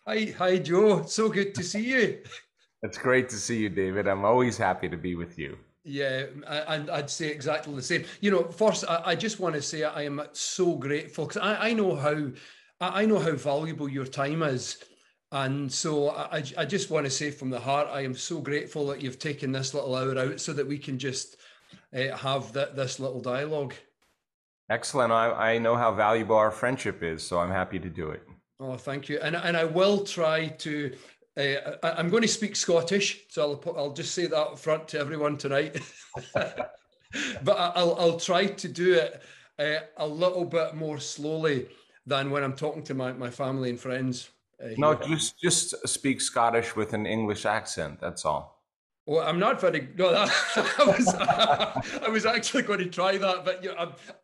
Hi, Joe. So good to see you. It's great to see you, David. I'm always happy to be with you. Yeah, and I'd say exactly the same. First, I just want to say I am so grateful because I know I know how valuable your time is, and so I just want to say from the heart I am so grateful that you've taken this little hour out so that we can just have this little dialogue. Excellent. I know how valuable our friendship is, so I'm happy to do it. Oh, thank you. And I will try to. I'm going to speak Scottish, so I'll just say that up front to everyone tonight. But I'll try to do it a little bit more slowly than when I'm talking to my family and friends No, here. just speak Scottish with an English accent. That's all. Well, I'm not very no. That, I was actually going to try that, but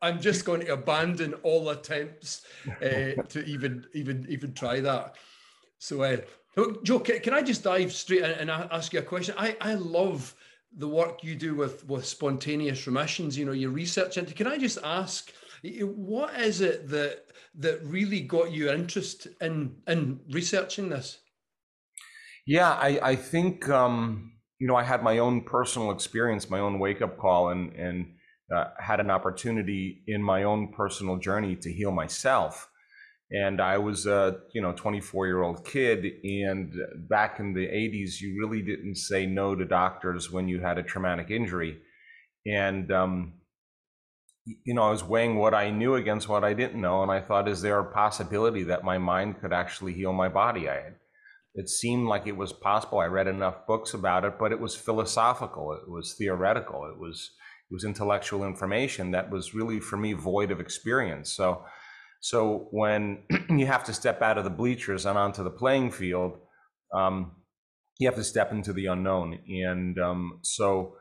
I'm just going to abandon all attempts to even try that. So, look, Joe, can I just dive straight in and ask you a question? I love the work you do with spontaneous remissions. You know, your research into. Can I just ask, what is it that really got you interest in researching this? Yeah, I think I had my own personal experience, my own wake up call, and had an opportunity in my own personal journey to heal myself. And I was a 24-year-old kid, and back in the 80s, you really didn't say no to doctors when you had a traumatic injury. And I was weighing what I knew against what I didn't know, and I thought, is there a possibility that my mind could actually heal my body? It seemed like it was possible. I read enough books about it, but it was philosophical, it was theoretical, it was intellectual information that was really for me void of experience. So when you have to step out of the bleachers and onto the playing field, um, you have to step into the unknown. And so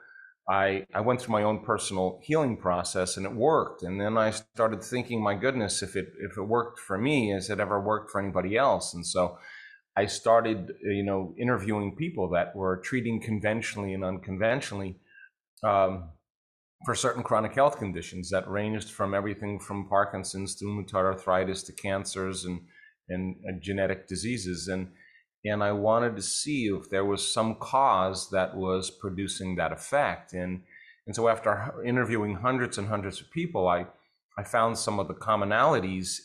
I went through my own personal healing process, and it worked. And then I started thinking, my goodness, if it worked for me, has it ever worked for anybody else? And so I started, interviewing people that were treating conventionally and unconventionally um, for certain chronic health conditions that ranged from everything from Parkinson's to rheumatoid arthritis to cancers and genetic diseases. And I wanted to see if there was some cause that was producing that effect. And so after interviewing hundreds and hundreds of people, I found some of the commonalities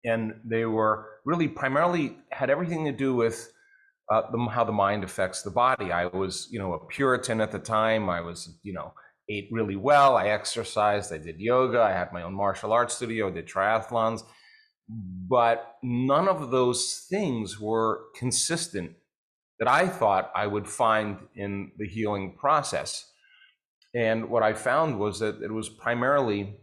and they were really primarily had everything to do with how the mind affects the body. I was, a Puritan at the time. I was, ate really well. I exercised. I did yoga. I had my own martial arts studio. I did triathlons. But none of those things were consistent that I thought I would find in the healing process. And what I found was that it was primarily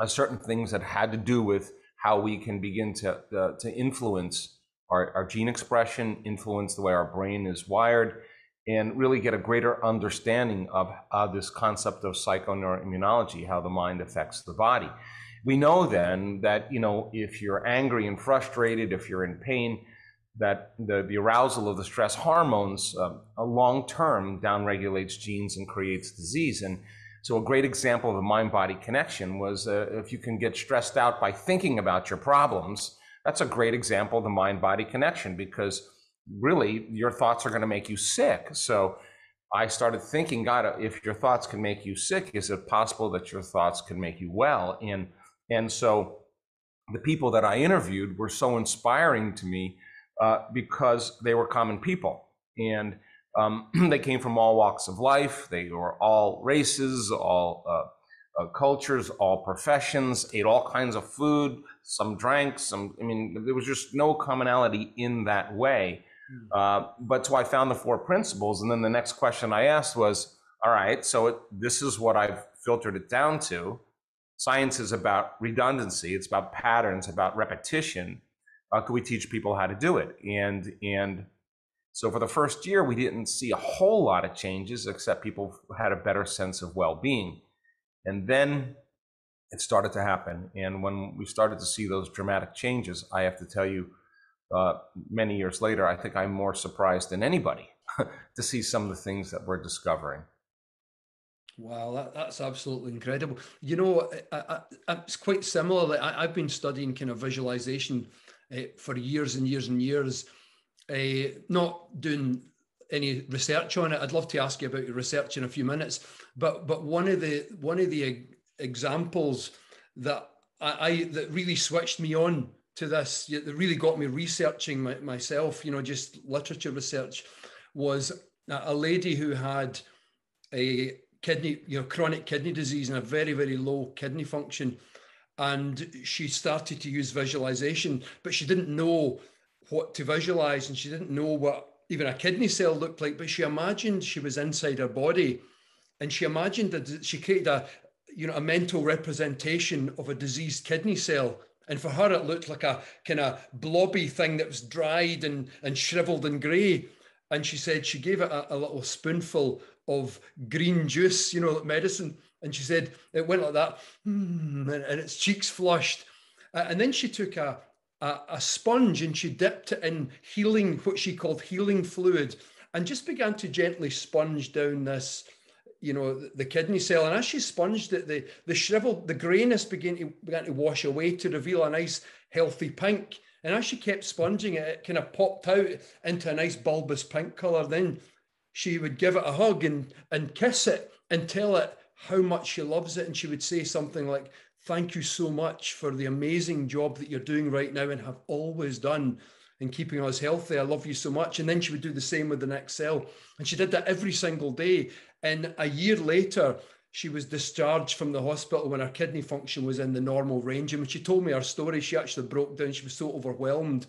certain things that had to do with how we can begin to influence our gene expression, influence the way our brain is wired, and really get a greater understanding of this concept of psychoneuroimmunology, how the mind affects the body. We know then that, if you're angry and frustrated, if you're in pain, that the arousal of the stress hormones long-term downregulates genes and creates disease. And so a great example of the mind-body connection was if you can get stressed out by thinking about your problems, that's a great example of the mind-body connection, because really your thoughts are going to make you sick. So I started thinking, God, if your thoughts can make you sick, is it possible that your thoughts can make you well? And so the people that I interviewed were so inspiring to me because they were common people. And they came from all walks of life. They were all races, all cultures, all professions, ate all kinds of food. Some drank, there was just no commonality in that way. But so I found the four principles. And then the next question I asked was, all right, so this is what I've filtered it down to. Science is about redundancy. It's about patterns, about repetition. Could we teach people how to do it? And so for the first year, we didn't see a whole lot of changes, except people had a better sense of well-being. And then it started to happen. And when we started to see those dramatic changes, I have to tell you, many years later, I think I'm more surprised than anybody to see some of the things that we're discovering. Wow, that's absolutely incredible. You know, it's quite similar. Like I've been studying kind of visualization for years and years and years, not doing any research on it. I'd love to ask you about your research in a few minutes, but one of the examples that that really switched me on to this, that really got me researching myself, just literature research, was a lady who had a kidney, chronic kidney disease and a very, very low kidney function. And she started to use visualization, but she didn't know what to visualize, and she didn't know what even a kidney cell looked like, but she imagined she was inside her body, and she imagined that she created a mental representation of a diseased kidney cell. And for her, it looked like a kind of blobby thing that was dried and shriveled and grey. And she said she gave it a little spoonful of green juice, like medicine. And she said it went like that, and its cheeks flushed. And then she took a sponge and she dipped it in what she called healing fluid, and just began to gently sponge down this, the kidney cell. And as she sponged it, the shriveled, the greyness began to wash away to reveal a nice healthy pink. And as she kept sponging it, it kind of popped out into a nice bulbous pink color. Then she would give it a hug and kiss it and tell it how much she loves it. And she would say something like, "Thank you so much for the amazing job that you're doing right now and have always done in keeping us healthy. I love you so much." And then she would do the same with the next cell. And she did that every single day. And a year later, she was discharged from the hospital when her kidney function was in the normal range. And when she told me her story, she actually broke down. She was so overwhelmed,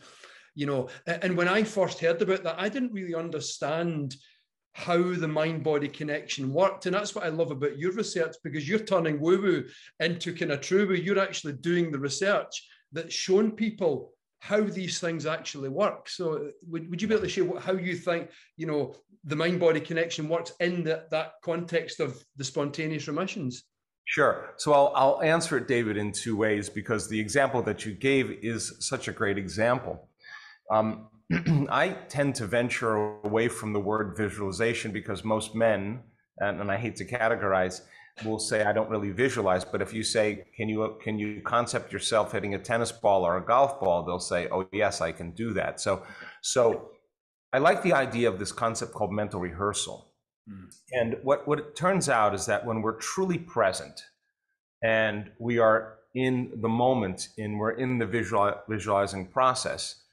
And when I first heard about that, I didn't really understand how the mind-body connection worked. And that's what I love about your research, because you're turning woo-woo into kind of true-woo. You're actually doing the research that's shown people how these things actually work. So would you be able to share how you think, the mind-body connection works in that context of the spontaneous remissions? Sure. So I'll answer it, David, in two ways, because the example that you gave is such a great example. I tend to venture away from the word visualization because most men, and I hate to categorize, will say, I don't really visualize. But if you say, can you concept yourself hitting a tennis ball or a golf ball? They'll say, oh, yes, I can do that. So I like the idea of this concept called mental rehearsal. And what it turns out is that when we're truly present and we are in the moment and we're in the visualizing process,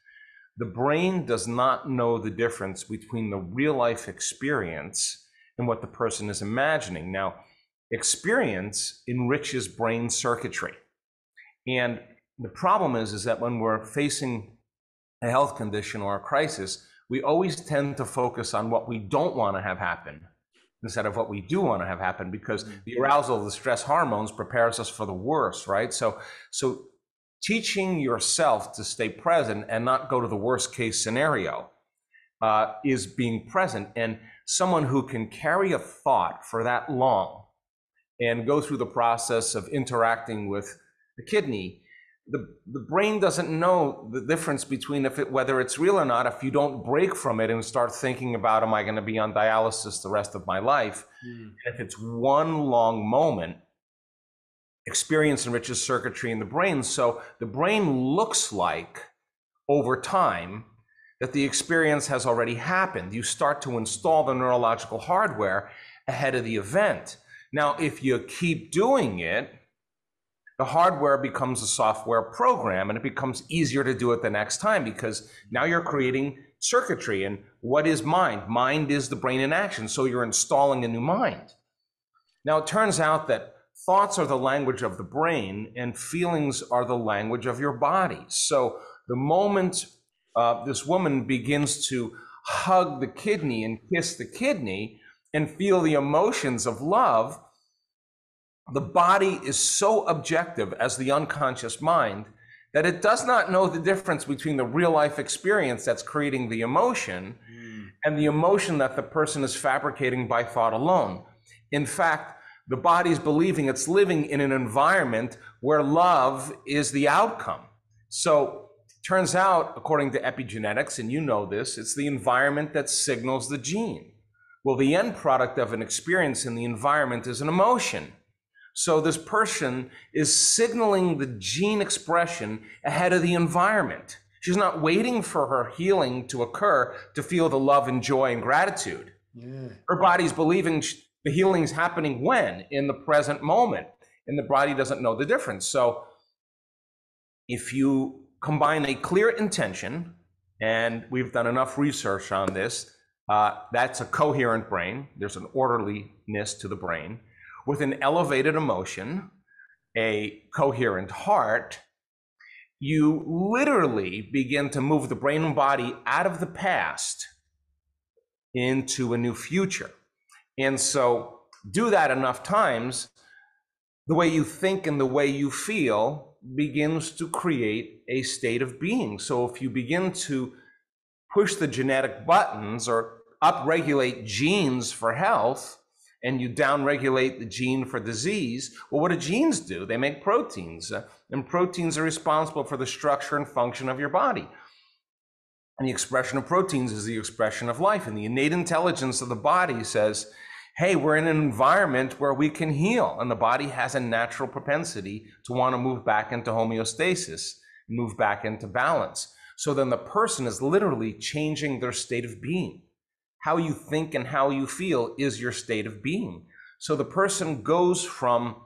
the brain does not know the difference between the real life experience and what the person is imagining. Now, experience enriches brain circuitry. And the problem is that when we're facing a health condition or a crisis, we always tend to focus on what we don't want to have happen instead of what we do want to have happen, because the arousal of the stress hormones prepares us for the worst, right? So teaching yourself to stay present and not go to the worst case scenario is being present. And someone who can carry a thought for that long and go through the process of interacting with the kidney, the brain doesn't know the difference between whether it's real or not if you don't break from it and start thinking about, am I going to be on dialysis the rest of my life? If it's one long moment, experience enriches circuitry in the brain. So the brain looks like, over time, that the experience has already happened. You start to install the neurological hardware ahead of the event. Now, if you keep doing it, the hardware becomes a software program, and it becomes easier to do it the next time because now you're creating circuitry. And what is mind? Mind is the brain in action. So you're installing a new mind. Now, it turns out that thoughts are the language of the brain and feelings are the language of your body. So the moment this woman begins to hug the kidney and kiss the kidney and feel the emotions of love, the body is so objective as the unconscious mind that it does not know the difference between the real life experience that's creating the emotion and the emotion that the person is fabricating by thought alone. In fact, the body's believing it's living in an environment where love is the outcome. So it turns out, according to epigenetics, and you know this, it's the environment that signals the gene. Well, the end product of an experience in the environment is an emotion. So this person is signaling the gene expression ahead of the environment. She's not waiting for her healing to occur to feel the love and joy and gratitude. Yeah. Her body's believing the healing's happening when? In the present moment. And the body doesn't know the difference. So if you combine a clear intention, and we've done enough research on this, that's a coherent brain. There's an orderliness to the brain. With an elevated emotion, a coherent heart, you literally begin to move the brain and body out of the past into a new future. And so do that enough times, the way you think and the way you feel begins to create a state of being. So if you begin to push the genetic buttons or upregulate genes for health, and you downregulate the gene for disease, well, what do genes do? They make proteins, and proteins are responsible for the structure and function of your body. And the expression of proteins is the expression of life. And the innate intelligence of the body says, hey, we're in an environment where we can heal. And the body has a natural propensity to want to move back into homeostasis, move back into balance. So then the person is literally changing their state of being. How you think and how you feel is your state of being. So the person goes from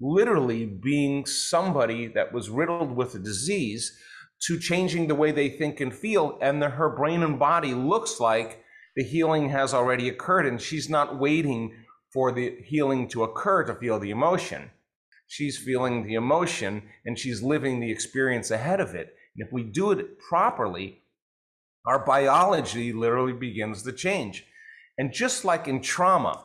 literally being somebody that was riddled with a disease to changing the way they think and feel, and her brain and body looks like the healing has already occurred, and she's not waiting for the healing to occur to feel the emotion. She's feeling the emotion, and she's living the experience ahead of it. And if we do it properly, our biology literally begins to change. And just like in trauma,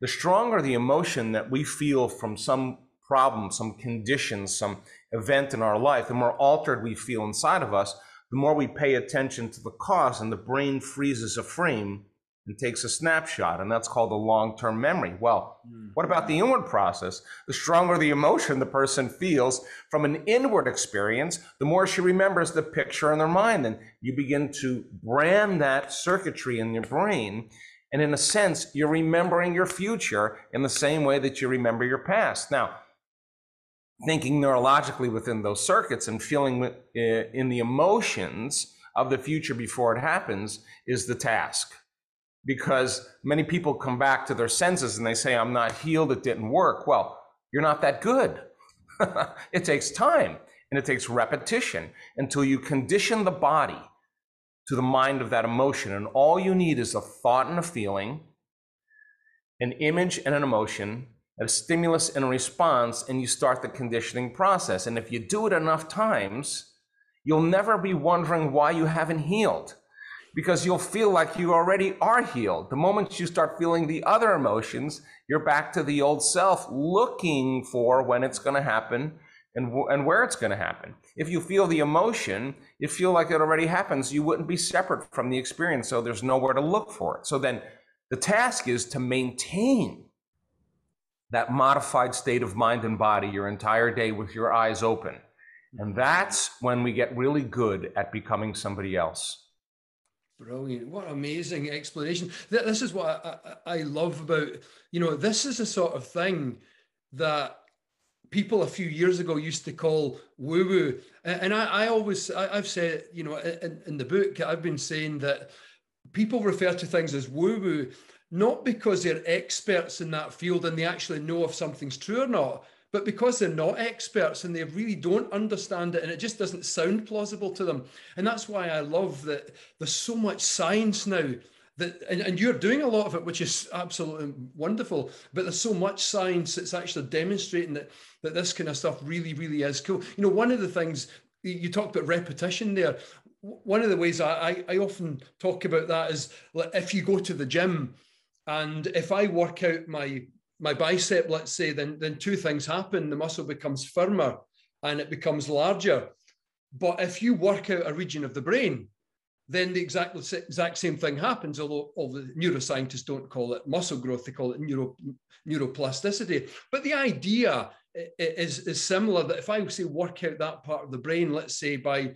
the stronger the emotion that we feel from some problem, some condition, some event in our life, the more altered we feel inside of us, the more we pay attention to the cause, and the brain freezes a frame and takes a snapshot, and that's called a long-term memory. Well, what about the inward process? The stronger the emotion the person feels from an inward experience, the more she remembers the picture in their mind, and you begin to brand that circuitry in your brain, and in a sense, you're remembering your future in the same way that you remember your past. Now, thinking neurologically within those circuits and feeling in the emotions of the future before it happens is the task. Because many people come back to their senses and they say, I'm not healed, it didn't work. Well, you're not that good. It takes time and it takes repetition until you condition the body to the mind of that emotion. And all you need is a thought and a feeling, an image and an emotion, a stimulus and a response, and you start the conditioning process. And if you do it enough times, you'll never be wondering why you haven't healed, because you'll feel like you already are healed. The moment you start feeling the other emotions, you're back to the old self, looking for when it's going to happen and where it's going to happen. If you feel the emotion, you feel like it already happens, you wouldn't be separate from the experience, so there's nowhere to look for it. So then the task is to maintain that modified state of mind and body your entire day with your eyes open. And that's when we get really good at becoming somebody else. Brilliant. What amazing explanation. This is what I love about, this is the sort of thing that people a few years ago used to call woo-woo. And I've said, in the book, I've been saying that people refer to things as woo-woo, not because they're experts in that field and they actually know if something's true or not, but because they're not experts and they really don't understand it and it just doesn't sound plausible to them. And that's why I love that there's so much science now that, and you're doing a lot of it, which is absolutely wonderful, but there's so much science that's actually demonstrating that this kind of stuff really, really is cool. One of the things, you talked about repetition there. One of the ways I often talk about that is, like, if you go to the gym and if I work out my bicep, let's say, then two things happen. The muscle becomes firmer and it becomes larger. But if you work out a region of the brain, then the exact same thing happens, although all the neuroscientists don't call it muscle growth, they call it neuroplasticity. But the idea is similar, that if I say work out that part of the brain, let's say by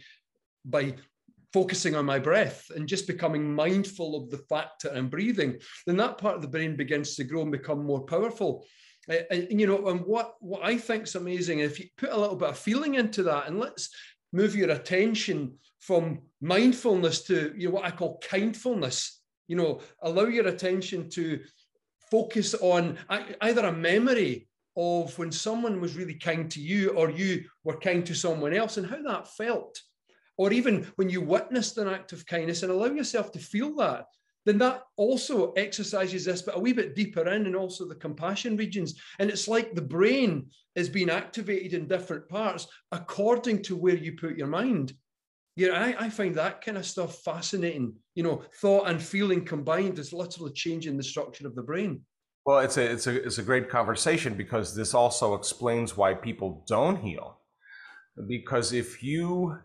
focusing on my breath and just becoming mindful of the fact that I'm breathing, then that part of the brain begins to grow and become more powerful. And what I think is amazing, if you put a little bit of feeling into that, and let's move your attention from mindfulness to, what I call kindfulness. Allow your attention to focus on either a memory of when someone was really kind to you, or you were kind to someone else, and how that felt. Or even when you witnessed an act of kindness, and allow yourself to feel that. Then that also exercises this, but a wee bit deeper in, and also the compassion regions. And it's like the brain is being activated in different parts according to where you put your mind. I find that kind of stuff fascinating. Thought and feeling combined is literally changing the structure of the brain. Well, it's a great conversation, because this also explains why people don't heal. Because if you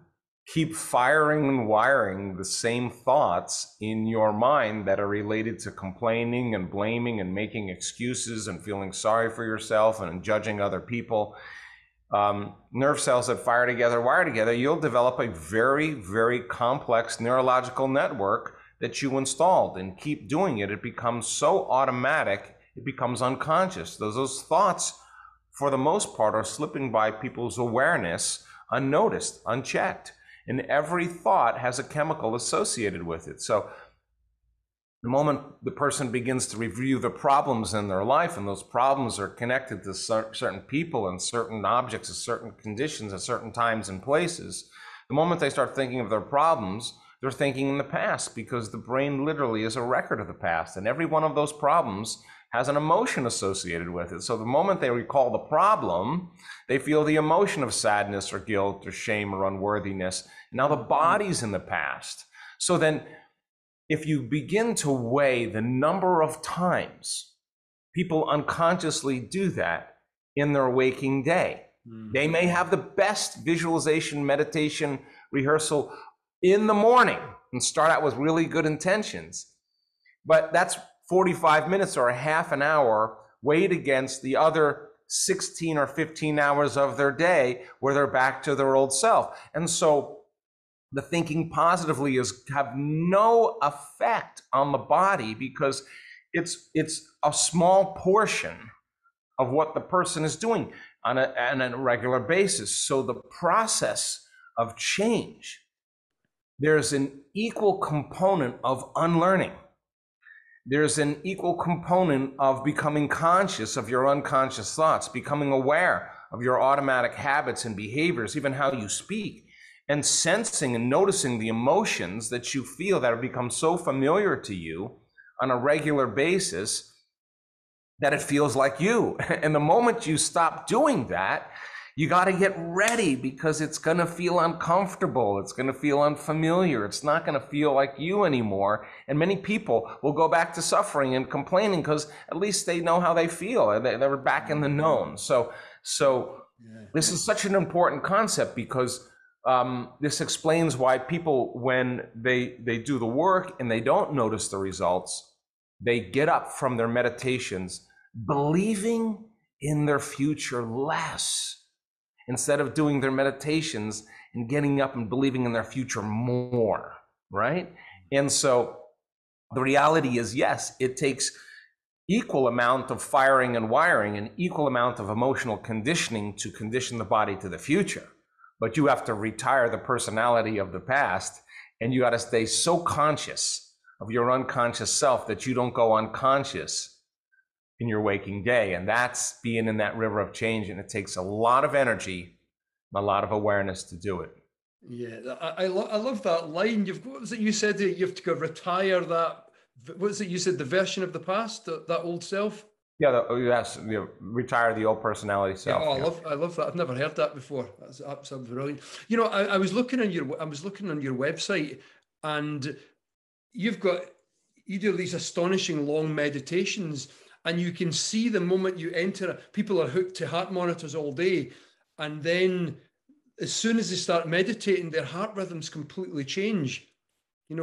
keep firing and wiring the same thoughts in your mind that are related to complaining and blaming and making excuses and feeling sorry for yourself and judging other people, nerve cells that fire together, wire together, you'll develop a very, very complex neurological network that you installed, and keep doing it. It becomes so automatic, it becomes unconscious. Those thoughts, for the most part, are slipping by people's awareness unnoticed, unchecked. And every thought has a chemical associated with it. So the moment the person begins to review the problems in their life, and those problems are connected to certain people and certain objects and certain conditions at certain times and places, the moment they start thinking of their problems, they're thinking in the past, because the brain literally is a record of the past. And every one of those problems has an emotion associated with it. So the moment they recall the problem, they feel the emotion of sadness or guilt or shame or unworthiness. Now the body's in the past. So then if you begin to weigh the number of times people unconsciously do that in their waking day, they may have the best visualization, meditation, rehearsal in the morning and start out with really good intentions. But that's 45 minutes or a half an hour weighed against the other 16 or 15 hours of their day where they're back to their old self. And so the thinking positively have no effect on the body, because it's a small portion of what the person is doing on a regular basis. So the process of change, there's an equal component of unlearning. There's an equal component of becoming conscious of your unconscious thoughts, becoming aware of your automatic habits and behaviors, even how you speak, and sensing and noticing the emotions that you feel that have become so familiar to you on a regular basis that it feels like you. And the moment you stop doing that, you got to get ready, because it's going to feel uncomfortable. It's going to feel unfamiliar. It's not going to feel like you anymore. And many people will go back to suffering and complaining, because at least they know how they feel. They were back in the known. So this is such an important concept, because this explains why people, when they do the work and they don't notice the results, they get up from their meditations believing in their future less, instead of doing their meditations and getting up and believing in their future more, right? And so the reality is, yes, it takes equal amount of firing and wiring and equal amount of emotional conditioning to condition the body to the future. But you have to retire the personality of the past, and you got to stay so conscious of your unconscious self that you don't go unconscious in your waking day. And that's being in that river of change. And it takes a lot of energy, a lot of awareness to do it. Yeah, I love that line. What was it you said? You have to go retire that, what was it you said, the version of the past, that old self? Yeah, yes, retire the old personality self. Yeah, I love that. I've never heard that before. That's absolutely brilliant. I was looking on your website, and you do these astonishing long meditations, and you can see the moment you enter. People are hooked to heart monitors all day, and then as soon as they start meditating, their heart rhythms completely change.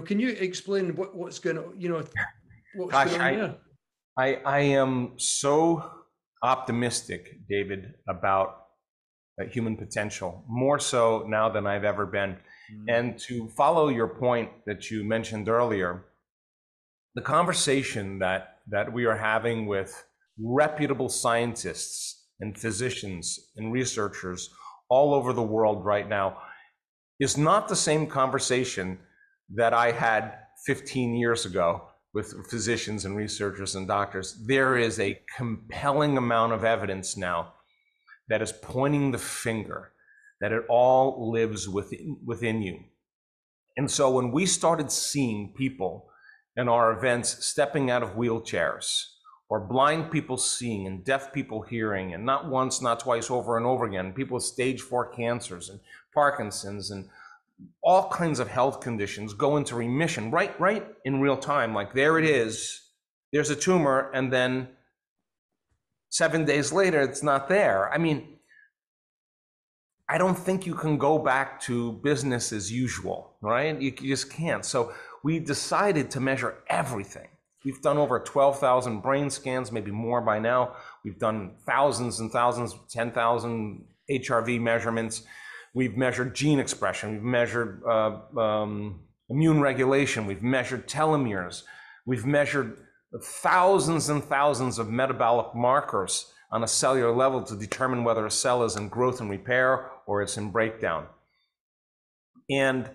Can you explain what's going on? What's going on there? I am so optimistic, David, about human potential, more so now than I've ever been. And to follow your point that you mentioned earlier, the conversation that we are having with reputable scientists and physicians and researchers all over the world right now, is not the same conversation that I had 15 years ago with physicians and researchers and doctors. There is a compelling amount of evidence now that is pointing the finger that it all lives within you. And so when we started seeing people in our events stepping out of wheelchairs, or blind people seeing and deaf people hearing, and not once, not twice, over and over again, people with stage 4 cancers and Parkinson's and all kinds of health conditions go into remission right in real time. Like, there it is, there's a tumor, and then 7 days later, it's not there. I mean, I don't think you can go back to business as usual, right? You just can't. So we decided to measure everything. We've done over 12,000 brain scans, maybe more by now. We've done thousands and thousands, 10,000 HRV measurements. We've measured gene expression. We've measured immune regulation. We've measured telomeres. We've measured thousands and thousands of metabolic markers on a cellular level to determine whether a cell is in growth and repair or it's in breakdown. And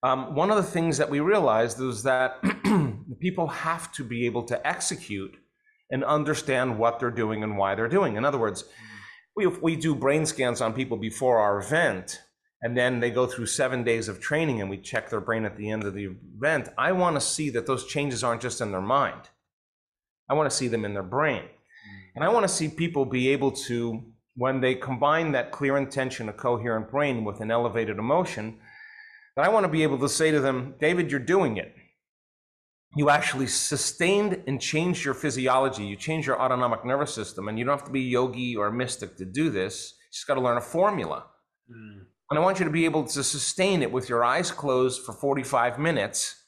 one of the things that we realized is that people have to be able to execute and understand what they're doing and why they're doing. In other words, we do brain scans on people before our event, and then they go through 7 days of training and we check their brain at the end of the event. I want to see that those changes aren't just in their mind. I want to see them in their brain. And I want to see people be able to, when they combine that clear intention, a coherent brain, with an elevated emotion, that I want to be able to say to them, David, you're doing it. You actually sustained and changed your physiology. You changed your autonomic nervous system, and you don't have to be a yogi or a mystic to do this. You just got to learn a formula. And I want you to be able to sustain it with your eyes closed for 45 minutes.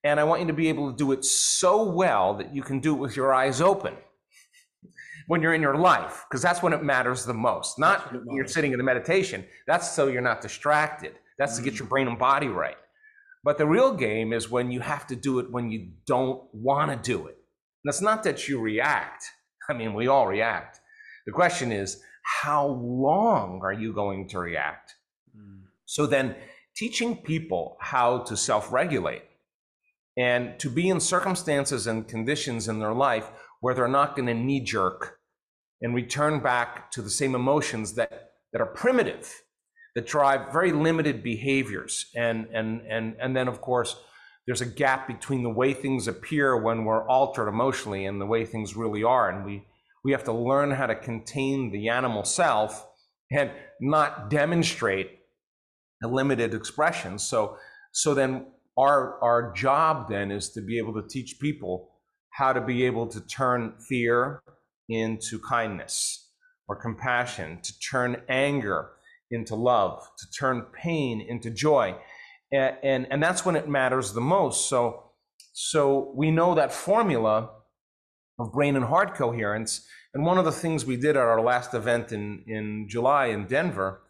And I want you to be able to do it so well that you can do it with your eyes open when you're in your life, because that's when it matters the most. Not when you're sitting in a meditation. That's so you're not distracted. That's to get your brain and body right. But the real game is when you have to do it when you don't want to do it. And it's not that you react. I mean, we all react. The question is, how long are you going to react? So then teaching people how to self-regulate and to be in circumstances and conditions in their life where they're not going to knee-jerk and return back to the same emotions that are primitive, that drive very limited behaviors. And then, of course, there's a gap between the way things appear when we're altered emotionally and the way things really are. And we have to learn how to contain the animal self and not demonstrate a limited expression. So then our job then is to be able to teach people how to be able to turn fear into kindness or compassion, to turn anger into love, to turn pain into joy. And that's when it matters the most. So we know that formula of brain and heart coherence. And one of the things we did at our last event in July in Denver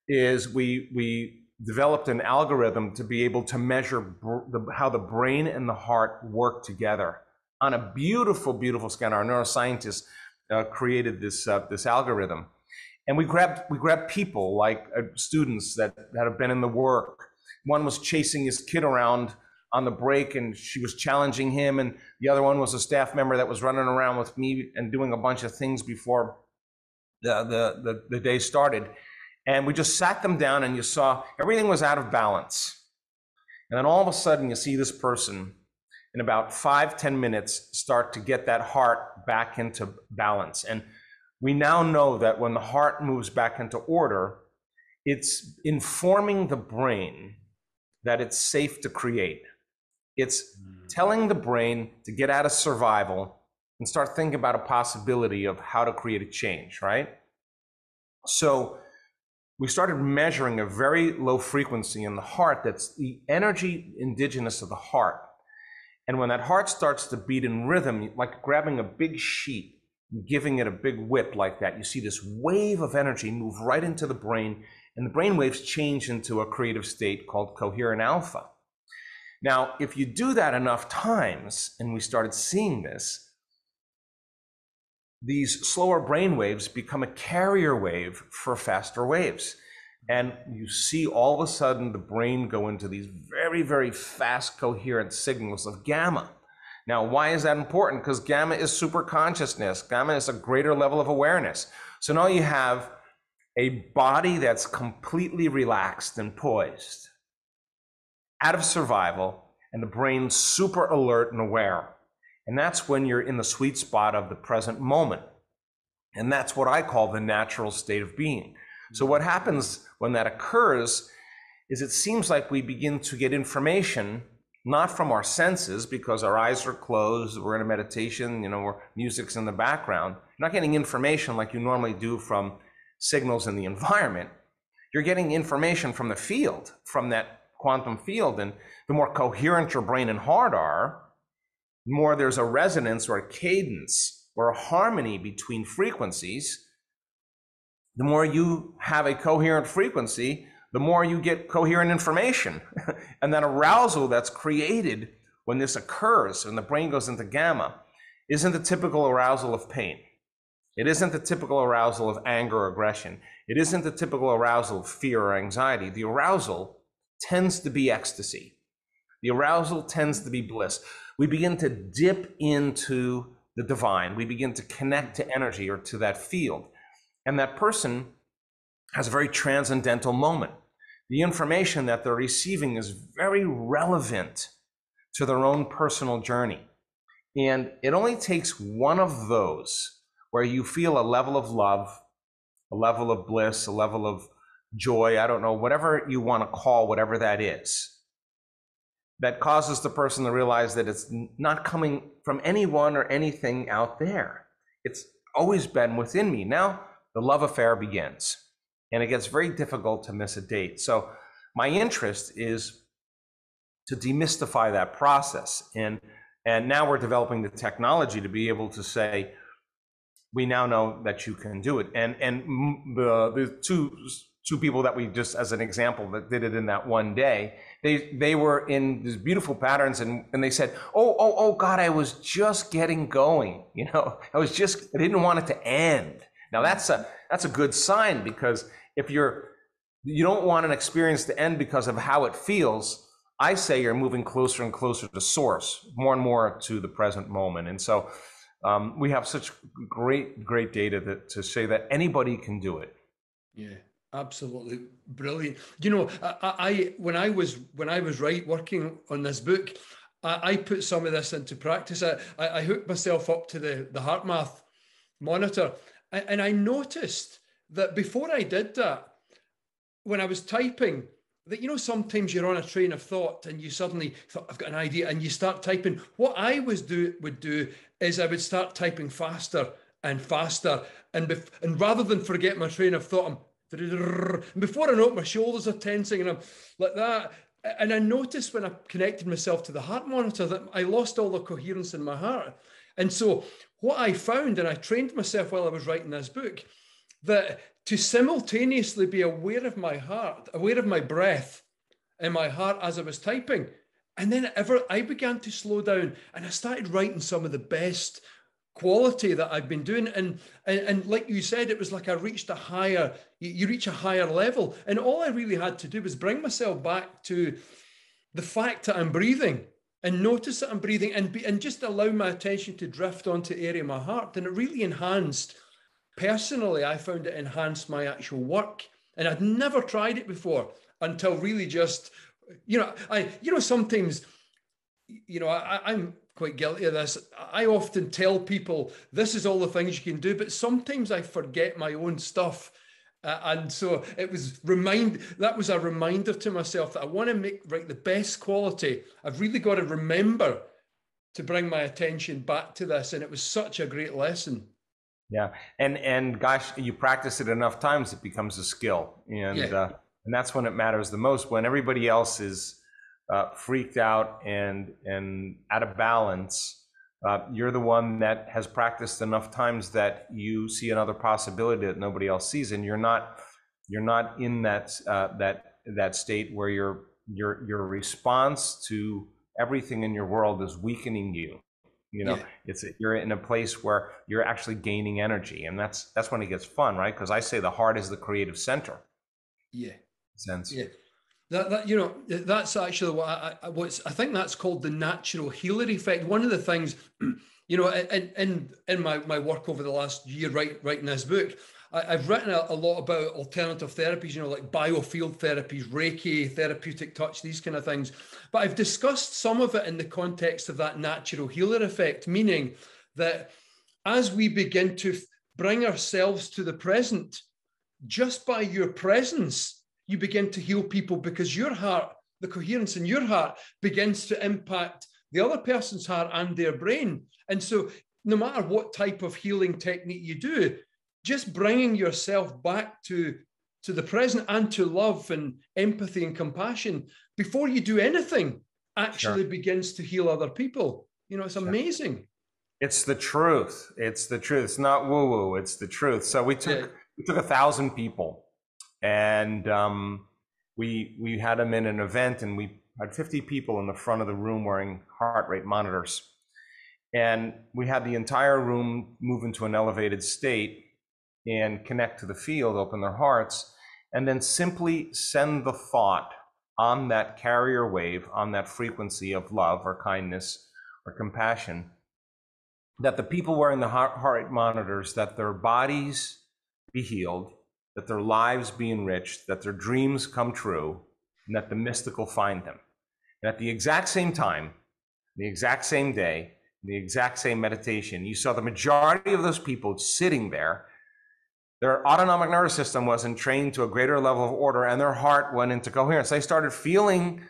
is we developed an algorithm to be able to measure how the brain and the heart work together on a beautiful, beautiful scan. Our neuroscientists created this algorithm. And we grabbed people like students that have been in the work. One was chasing his kid around on the break and she was challenging him. And the other one was a staff member that was running around with me and doing a bunch of things before the day started. And we just sat them down and you saw everything was out of balance. And then all of a sudden you see this person in about 5-10 minutes start to get that heart back into balance. And we now know that when the heart moves back into order, it's informing the brain that it's safe to create. It's telling the brain to get out of survival and start thinking about a possibility of how to create a change, right? So we started measuring a very low frequency in the heart that's the energy indigenous of the heart. And when that heart starts to beat in rhythm, like grabbing a big sheet and giving it a big whip like that, you see this wave of energy move right into the brain, and the brain waves change into a creative state called coherent alpha. Now, if you do that enough times, and we started seeing this, these slower brain waves become a carrier wave for faster waves. And you see all of a sudden the brain go into these very, very fast, coherent signals of gamma. Now, why is that important? Because gamma is super consciousness. Gamma is a greater level of awareness. So now you have a body that's completely relaxed and poised, out of survival, and the brain super alert and aware. And that's when you're in the sweet spot of the present moment. And that's what I call the natural state of being. So what happens when that occurs is it seems like we begin to get information, not from our senses because our eyes are closed, we're in a meditation, music's in the background. You're not getting information like you normally do from signals in the environment. You're getting information from the field, from that quantum field. And the more coherent your brain and heart are, the more there's a resonance or a cadence or a harmony between frequencies. The more you have a coherent frequency, the more you get coherent information. And that arousal that's created when this occurs, when the brain goes into gamma, isn't the typical arousal of pain. It isn't the typical arousal of anger or aggression. It isn't the typical arousal of fear or anxiety. The arousal tends to be ecstasy. The arousal tends to be bliss. We begin to dip into the divine. We begin to connect to energy or to that field. And that person has a very transcendental moment. The information that they're receiving is very relevant to their own personal journey. And it only takes one of those where you feel a level of love, a level of bliss, a level of joy, I don't know, whatever you want to call whatever that is, that causes the person to realize that it's not coming from anyone or anything out there. It's always been within me. Now the love affair begins, and it gets very difficult to miss a date. So my interest is to demystify that process. And now we're developing the technology to be able to say, we now know that you can do it. And the two people that we just, as an example, that did it in that one day, they were in these beautiful patterns, and they said, oh God, I was just getting going. I didn't want it to end. Now that's a good sign, because if you don't want an experience to end because of how it feels, I say you're moving closer and closer to source, more and more to the present moment. And so we have such great data to say that anybody can do it. Yeah, absolutely brilliant. I when I was working on this book, I put some of this into practice. I hooked myself up to the HeartMath monitor, and I noticed that before I did that, when I was typing, that sometimes you're on a train of thought and you suddenly thought, I've got an idea, and you start typing. What I would do is I would start typing faster and faster, and rather than forget my train of thought, and before I know it, my shoulders are tensing and I'm like that. And I noticed when I connected myself to the heart monitor that I lost all the coherence in my heart. And so what I found, and I trained myself while I was writing this book, that to simultaneously be aware of my heart, aware of my breath and my heart as I was typing, and then I began to slow down, and I started writing some of the best quality that I've been doing. And like you said, it was like I reached you reach a higher level. And all I really had to do was bring myself back to the fact that I'm breathing, and notice that I'm breathing, and just allow my attention to drift onto the area of my heart. And it really enhanced, personally, I found it enhanced my actual work. And I'd never tried it before until really just, sometimes, I'm quite guilty of this. I often tell people, this is all the things you can do, but sometimes I forget my own stuff. And so that was a reminder to myself that I want to write the best quality. I've really got to remember to bring my attention back to this. And it was such a great lesson. Yeah. And gosh, you practice it enough times, it becomes a skill. And that's when it matters the most. When everybody else is freaked out and out of balance, you're the one that has practiced enough times that you see another possibility that nobody else sees, and you're not in that state where your response to everything in your world is weakening you. You're in a place where you're actually gaining energy, and that's when it gets fun, right? Because I say the heart is the creative center. Yeah. sense. Yeah. That you know, that's actually what I think that's called the natural healer effect. One of the things, you know, in my work over the last year, writing this book, I've written a lot about alternative therapies, you know, like biofield therapies, Reiki, therapeutic touch, these kind of things. But I've discussed some of it in the context of that natural healer effect, meaning that as we begin to bring ourselves to the present, just by your presence, you begin to heal people because your heart, the coherence in your heart, begins to impact the other person's heart and their brain. And so, no matter what type of healing technique you do, just bringing yourself back to the present and to love and empathy and compassion before you do anything actually Sure. begins to heal other people. You know, it's Sure. amazing. It's the truth. It's the truth. It's not woo-woo. It's the truth. So we took 1,000 people, and we had them in an event, and we had 50 people in the front of the room wearing heart rate monitors, and we had the entire room move into an elevated state and connect to the field, open their hearts, and then simply send the thought on that carrier wave, on that frequency of love or kindness or compassion, that the people wearing the heart rate monitors, that their bodies be healed, that their lives be enriched, that their dreams come true, and that the mystical find them. And at the exact same time, the exact same day, the exact same meditation, you saw the majority of those people sitting there. Their autonomic nervous system wasn't trained to a greater level of order, and their heart went into coherence. They started feeling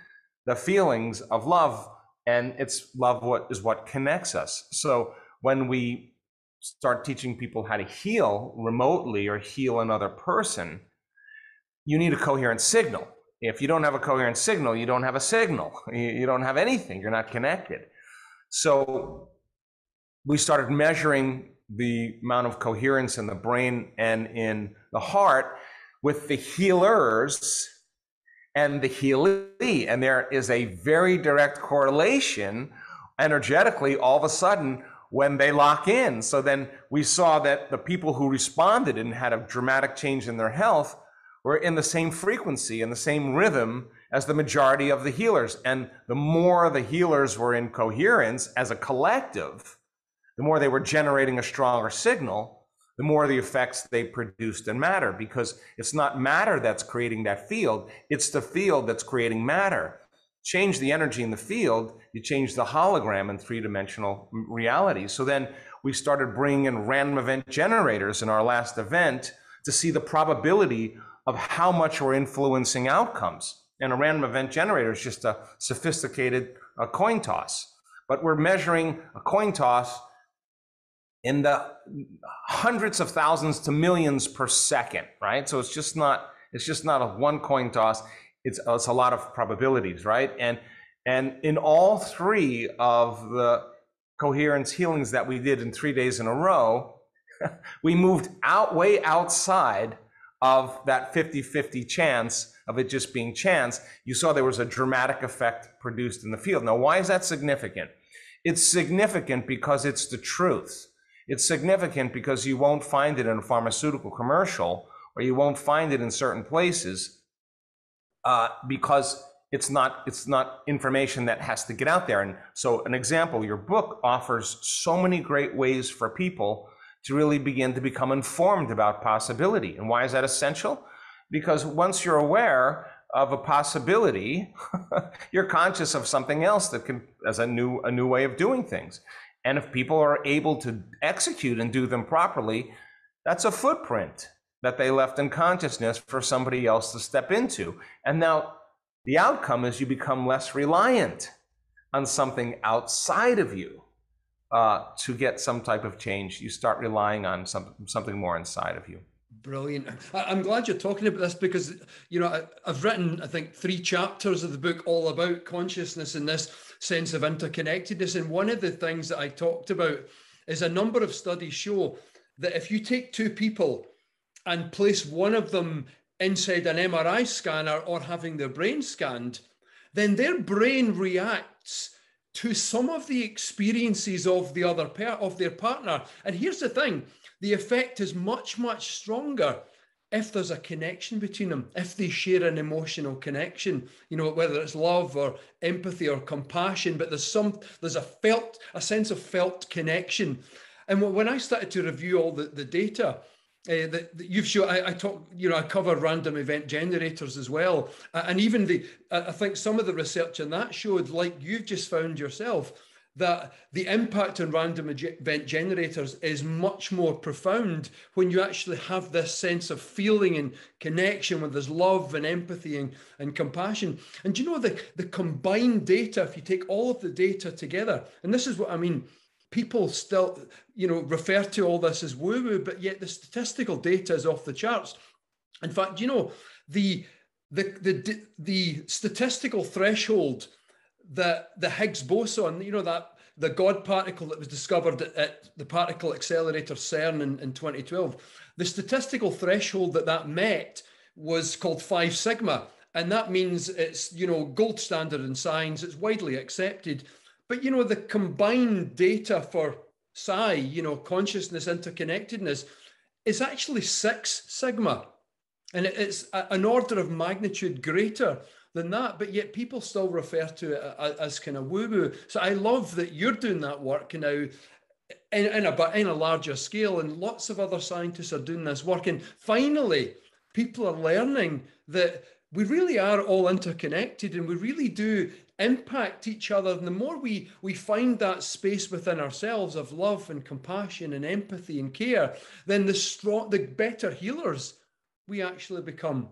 the feelings of love, and it's love what connects us. So when we start teaching people how to heal remotely or heal another person, you need a coherent signal. If you don't have a coherent signal, you don't have a signal. You don't have anything. You're not connected. So we started measuring the amount of coherence in the brain and in the heart with the healers and the healee. And there is a very direct correlation energetically all of a sudden when they lock in. So then we saw that the people who responded and had a dramatic change in their health were in the same frequency and the same rhythm as the majority of the healers. And the more the healers were in coherence as a collective, the more they were generating a stronger signal, the more the effects they produced in matter, because it's not matter that's creating that field, it's the field that's creating matter. Change the energy in the field, you change the hologram in three-dimensional reality. So then we started bringing in random event generators in our last event to see the probability of how much we're influencing outcomes. And a random event generator is just a sophisticated coin toss. But we're measuring a coin toss in the hundreds of thousands to millions per second, right? So it's just not a one coin toss. It's a lot of probabilities, right? And in all three of the coherence healings that we did in 3 days in a row, we moved way outside of that 50-50 chance of it just being chance. You saw there was a dramatic effect produced in the field. Now, why is that significant? It's significant because it's the truth. It's significant because you won't find it in a pharmaceutical commercial, or you won't find it in certain places, because it's not information that has to get out there. And so an example, your book offers so many great ways for people to really begin to become informed about possibility. And why is that essential? Because once you're aware of a possibility, you're conscious of something else that can, as a new way of doing things. And if people are able to execute and do them properly, that's a footprint that they left in consciousness for somebody else to step into. And now the outcome is you become less reliant on something outside of you to get some type of change. You start relying on something more inside of you. Brilliant. I'm glad you're talking about this because, you know, I've written, I think, 3 chapters of the book all about consciousness and this sense of interconnectedness. And one of the things that I talked about is a number of studies show that if you take 2 people and place one of them inside an MRI scanner or having their brain scanned, then their brain reacts to some of the experiences of the of their partner. And here's the thing, the effect is much, much stronger if there's a connection between them, if they share an emotional connection, you know, whether it's love or empathy or compassion, but there's a sense of felt connection. And when I started to review all the data, that you've shown, I talk, you know, I cover random event generators as well, and even I think some of the research in that showed, like you've just found yourself, that the impact on random event generators is much more profound when you actually have this sense of feeling and connection, when there's love and empathy and compassion. And you know, the combined data, if you take all of the data together, and this is what I mean, people still, you know, refer to all this as woo-woo, but yet the statistical data is off the charts. In fact, you know, the statistical threshold that the Higgs boson, you know, that the God particle that was discovered at the particle accelerator CERN in 2012, the statistical threshold that met was called 5 sigma. And that means it's, you know, gold standard in science, it's widely accepted. But, you know, the combined data for psi, you know, consciousness interconnectedness, is actually 6 sigma. And it's an order of magnitude greater than that, but yet people still refer to it as kind of woo-woo. So I love that you're doing that work now in a larger scale, and lots of other scientists are doing this work. And finally, people are learning that we really are all interconnected and we really do impact each other. And the more we find that space within ourselves of love and compassion and empathy and care, then the better healers we actually become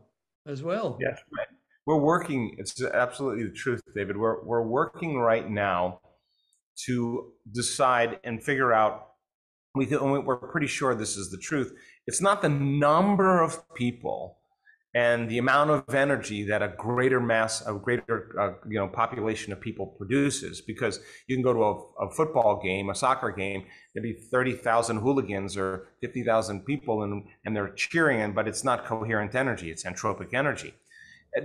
as well. Yes, right. We're working, it's absolutely the truth, David. We're working right now to decide and figure out, we're pretty sure this is the truth. It's not the number of people and the amount of energy that a greater population of people produces, because you can go to a football game, a soccer game, there'd be 30,000 hooligans or 50,000 people and they're cheering, but it's not coherent energy, it's entropic energy.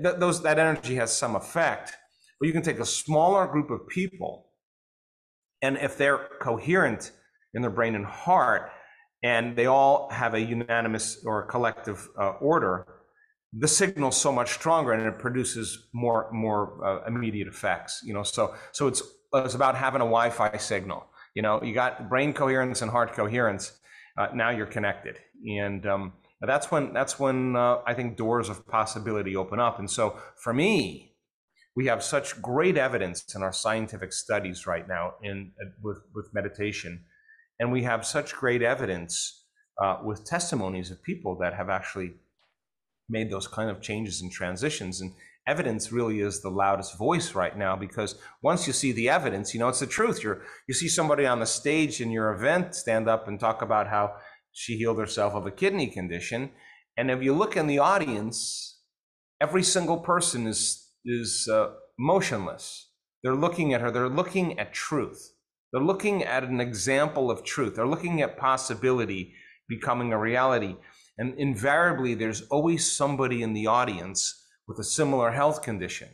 That energy has some effect, but you can take a smaller group of people, and if they're coherent in their brain and heart, and they all have a unanimous or collective order, the signal's so much stronger and it produces more immediate effects. You know, so it's about having a Wi-Fi signal. You know, you got brain coherence and heart coherence. Now you're connected, and that's when I think doors of possibility open up. And so for me, we have such great evidence in our scientific studies right now with meditation, and we have such great evidence with testimonies of people that have actually made those kind of changes and transitions. And evidence really is the loudest voice right now, because once you see the evidence, you know it's the truth. You see somebody on the stage in your event stand up and talk about how she healed herself of a kidney condition, and if you look in the audience, every single person is motionless. They're looking at her. They're looking at truth. They're looking at an example of truth. They're looking at possibility becoming a reality. And invariably, there's always somebody in the audience with a similar health condition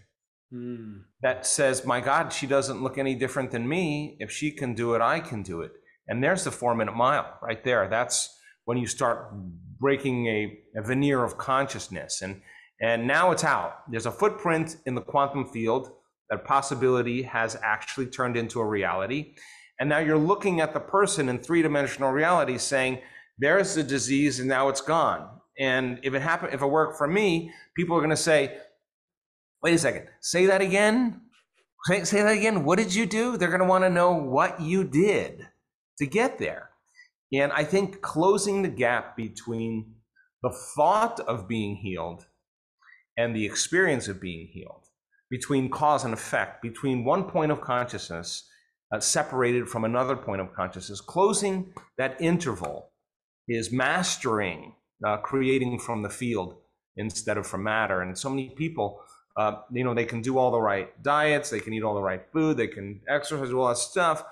that says, my God, she doesn't look any different than me. If she can do it, I can do it. And there's the 4-minute mile right there. That's when you start breaking a veneer of consciousness. And now it's out. There's a footprint in the quantum field. That possibility has actually turned into a reality. And now you're looking at the person in 3-dimensional reality saying, there's the disease and now it's gone. And if it worked for me, people are going to say, wait a second, say that again? Say that again. What did you do? They're going to want to know what you did to get there. And I think closing the gap between the thought of being healed and the experience of being healed, between cause and effect, between one point of consciousness separated from another point of consciousness, closing that interval is mastering creating from the field instead of from matter. And so many people, they can do all the right diets, they can eat all the right food, they can exercise, all that stuff.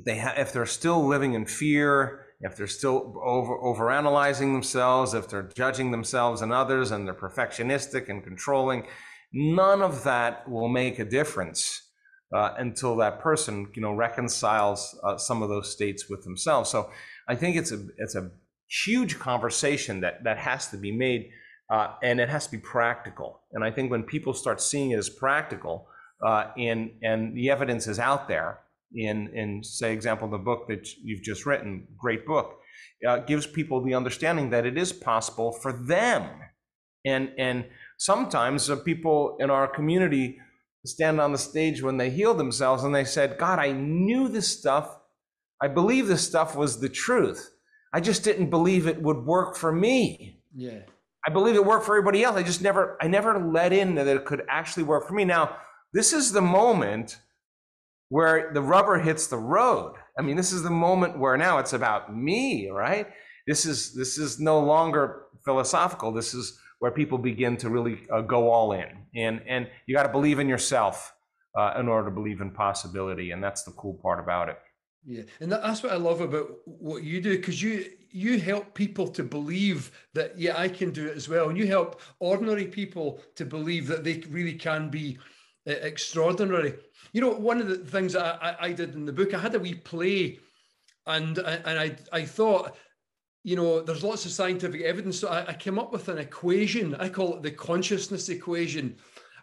If they're still living in fear, if they're still overanalyzing themselves, if they're judging themselves and others, and they're perfectionistic and controlling, none of that will make a difference until that person, reconciles some of those states with themselves. So I think it's a huge conversation that has to be made, and it has to be practical. And I think when people start seeing it as practical, and the evidence is out there, in say example, the book that you've just written, great book, gives people the understanding that it is possible for them. And sometimes people in our community stand on the stage when they heal themselves and they said, God, I knew this stuff. I believe this stuff was the truth. I just didn't believe it would work for me. Yeah. I believe it worked for everybody else. I never let in that it could actually work for me. Now, this is the moment where the rubber hits the road. I mean, this is the moment where now it's about me, right? This is no longer philosophical. This is where people begin to really go all in. And you got to believe in yourself in order to believe in possibility. And that's the cool part about it. Yeah, and that's what I love about what you do, because you help people to believe that, yeah, I can do it as well. And you help ordinary people to believe that they really can be extraordinary. You know, one of the things that I did in the book, I had a wee play, and I thought, you know, there's lots of scientific evidence. So I came up with an equation. I call it the consciousness equation.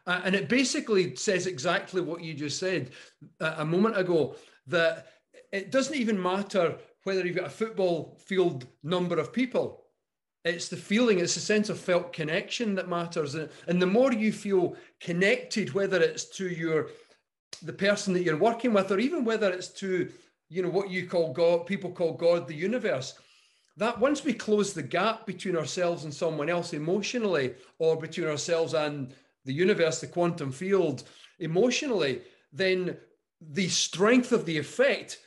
And it basically says exactly what you just said a moment ago, that it doesn't even matter whether you've got a football field number of people. It's the feeling, it's the sense of felt connection that matters. And the more you feel connected, whether it's to the person that you're working with, or even whether it's to, you know, what you call God, people call God, the universe, that once we close the gap between ourselves and someone else emotionally, or between ourselves and the universe, the quantum field emotionally, then the strength of the effect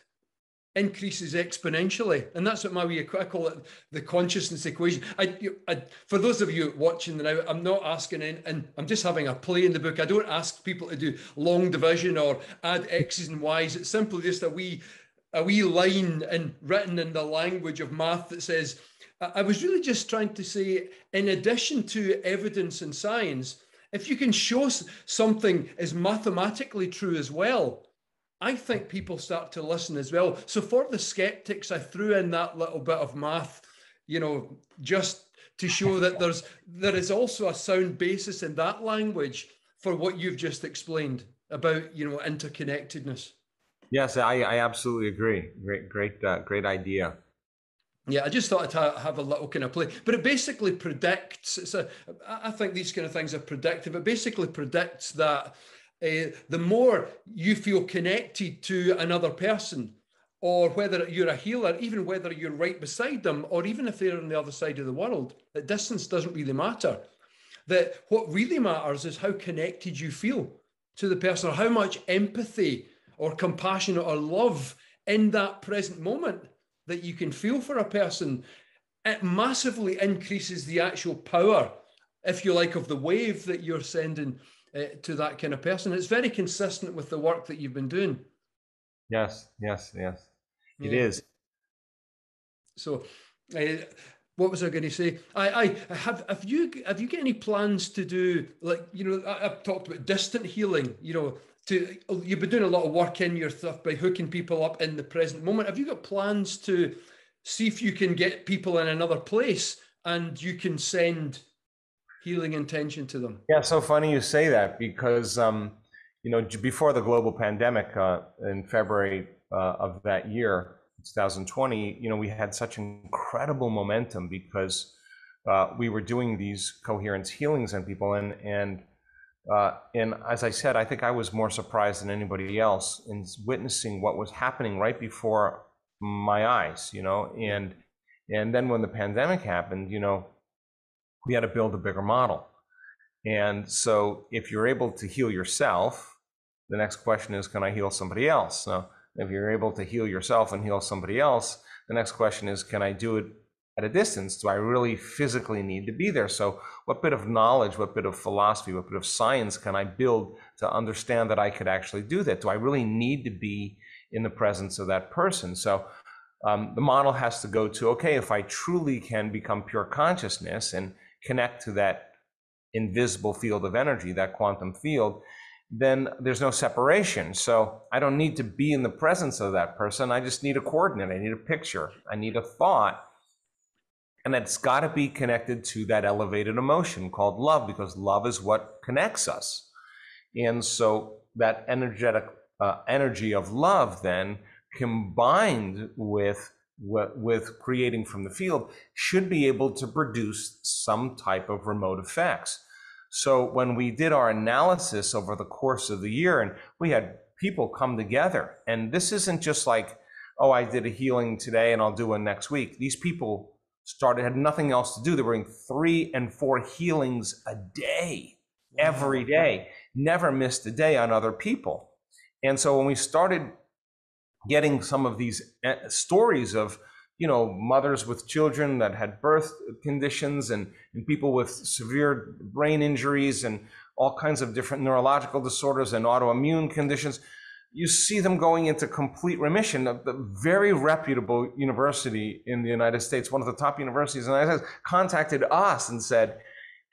increases exponentially. And that's what I call it, the consciousness equation. For those of you watching now, I'm not asking, and I'm just having a play in the book. I don't ask people to do long division or add X's and Y's. It's simply just a wee line written in the language of math that says, I was really just trying to say, in addition to evidence and science, if you can show something is mathematically true as well, I think people start to listen as well. So for the skeptics, I threw in that little bit of math, you know, just to show that there is also a sound basis in that language for what you've just explained about, you know, interconnectedness. Yes, I absolutely agree. Great idea. Yeah, I just thought I'd have a little kind of play, but it basically predicts. I think these kind of things are predictive. It basically predicts that the more you feel connected to another person, or whether you're a healer, even whether you're right beside them, or even if they're on the other side of the world, that distance doesn't really matter. That what really matters is how connected you feel to the person, or how much empathy or compassion or love in that present moment that you can feel for a person. It massively increases the actual power, if you like, of the wave that you're sending to that kind of person. It's very consistent with the work that you've been doing. Yes. It is. So, what was I going to say? Have you got any plans to do, like, you know, I've talked about distant healing, you know, you've been doing a lot of work in your stuff by hooking people up in the present moment. Have you got plans to see if you can get people in another place and you can send healing intention to them? Yeah, so funny you say that, because you know, before the global pandemic in February of that year, 2020, you know, we had such incredible momentum because we were doing these coherence healings on people, and as I said, I think I was more surprised than anybody else in witnessing what was happening right before my eyes, you know, and then when the pandemic happened, you know, we had to build a bigger model. And so if you're able to heal yourself, the next question is, can I heal somebody else? So if you're able to heal yourself and heal somebody else, the next question is, can I do it at a distance? Do I really physically need to be there? So what bit of knowledge, what bit of philosophy, what bit of science can I build to understand that I could actually do that? Do I really need to be in the presence of that person? So the model has to go to, okay, if I truly can become pure consciousness and connect to that invisible field of energy, that quantum field, then there's no separation. So I don't need to be in the presence of that person. I just need a coordinate. I need a picture. I need a thought. And it's got to be connected to that elevated emotion called love, because love is what connects us. And so that energetic energy of love then combined with creating from the field should be able to produce some type of remote effects. So when we did our analysis over the course of the year, and we had people come together, and this isn't just like, oh, I did a healing today and I'll do one next week. These people had nothing else to do. They were doing 3 and 4 healings a day, every day, never missed a day on other people. And so when we started getting some of these stories of, mothers with children that had birth conditions and people with severe brain injuries and all kinds of different neurological disorders and autoimmune conditions, you see them going into complete remission. A very reputable university in the United States, one of the top universities in the United States, contacted us and said,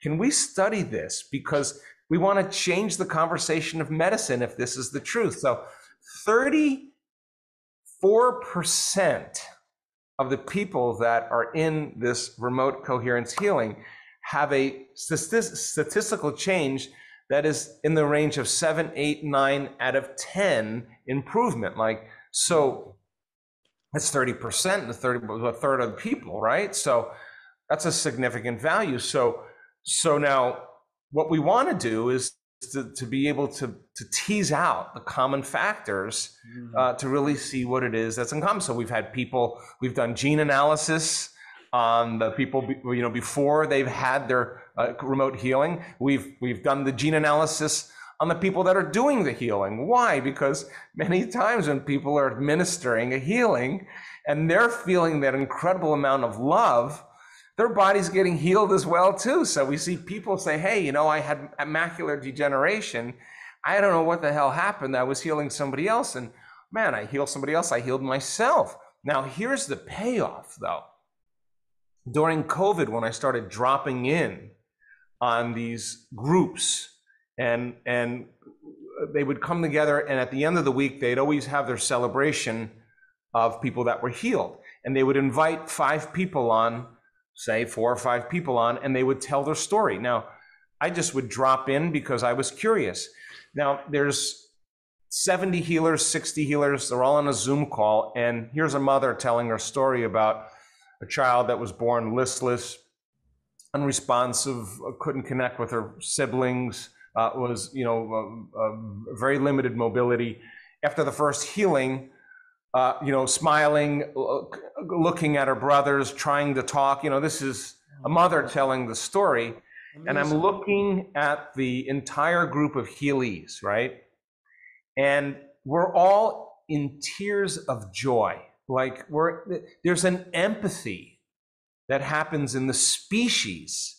can we study this? Because we want to change the conversation of medicine if this is the truth. So 34% of the people that are in this remote coherence healing have a statistical change that is in the range of 7, 8, 9 out of 10 improvement. So that's 30%, a third of the people, right? So that's a significant value. So now what we want to do is to be able to tease out the common factors to really see what it is that's in common. So we've done gene analysis on the people, before they've had their remote healing. We've done the gene analysis on the people that are doing the healing. Why? Because many times when people are administering a healing and they're feeling that incredible amount of love, their body's getting healed as well too. So we see people say, hey, I had macular degeneration. I don't know what the hell happened. I was healing somebody else, and man, I healed somebody else. I healed myself. Now here's the payoff though. During COVID, when I started dropping in on these groups and they would come together, and at the end of the week, they'd always have their celebration of people that were healed. And they would invite 5 people on, say 4 or 5 people on, and they would tell their story. Now, I just would drop in because I was curious. Now, there's 70 healers, 60 healers, they're all on a Zoom call, and here's a mother telling her story about a child that was born listless, unresponsive, couldn't connect with her siblings, was, very limited mobility. After the first healing, smiling, looking at her brothers, trying to talk. This is a mother telling the story. And I'm looking at the entire group of healees, right? And we're all in tears of joy. There's an empathy that happens in the species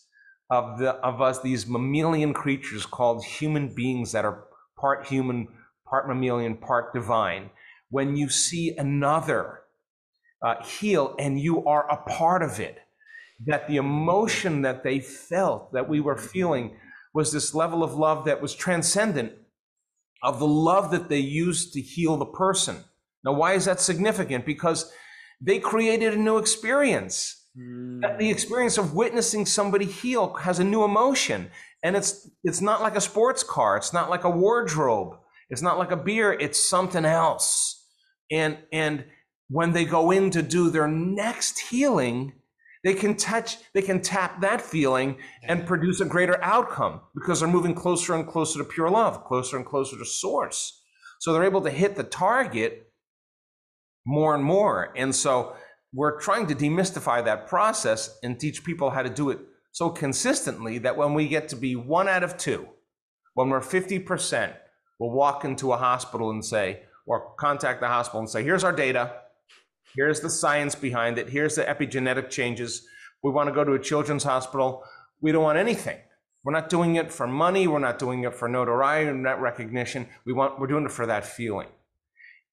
of us, these mammalian creatures called human beings that are part human, part mammalian, part divine. When you see another heal and you are a part of it, that the emotion that they felt, that we were feeling, was this level of love that was transcendent of the love that they used to heal the person. Now, why is that significant? Because they created a new experience. The experience of witnessing somebody heal has a new emotion. And it's not like a sports car. It's not like a wardrobe. It's not like a beer. It's something else. And when they go in to do their next healing, they can tap that feeling and produce a greater outcome because they're moving closer and closer to pure love, closer and closer to source. So they're able to hit the target more and more. And so we're trying to demystify that process and teach people how to do it so consistently that when we get to be 1 out of 2, when we're 50%, we'll walk into a hospital and say, or contact the hospital and say, here's our data. Here's the science behind it. Here's the epigenetic changes. We want to go to a children's hospital. We don't want anything. We're not doing it for money. We're not doing it for notoriety or net recognition. We're doing it for that feeling.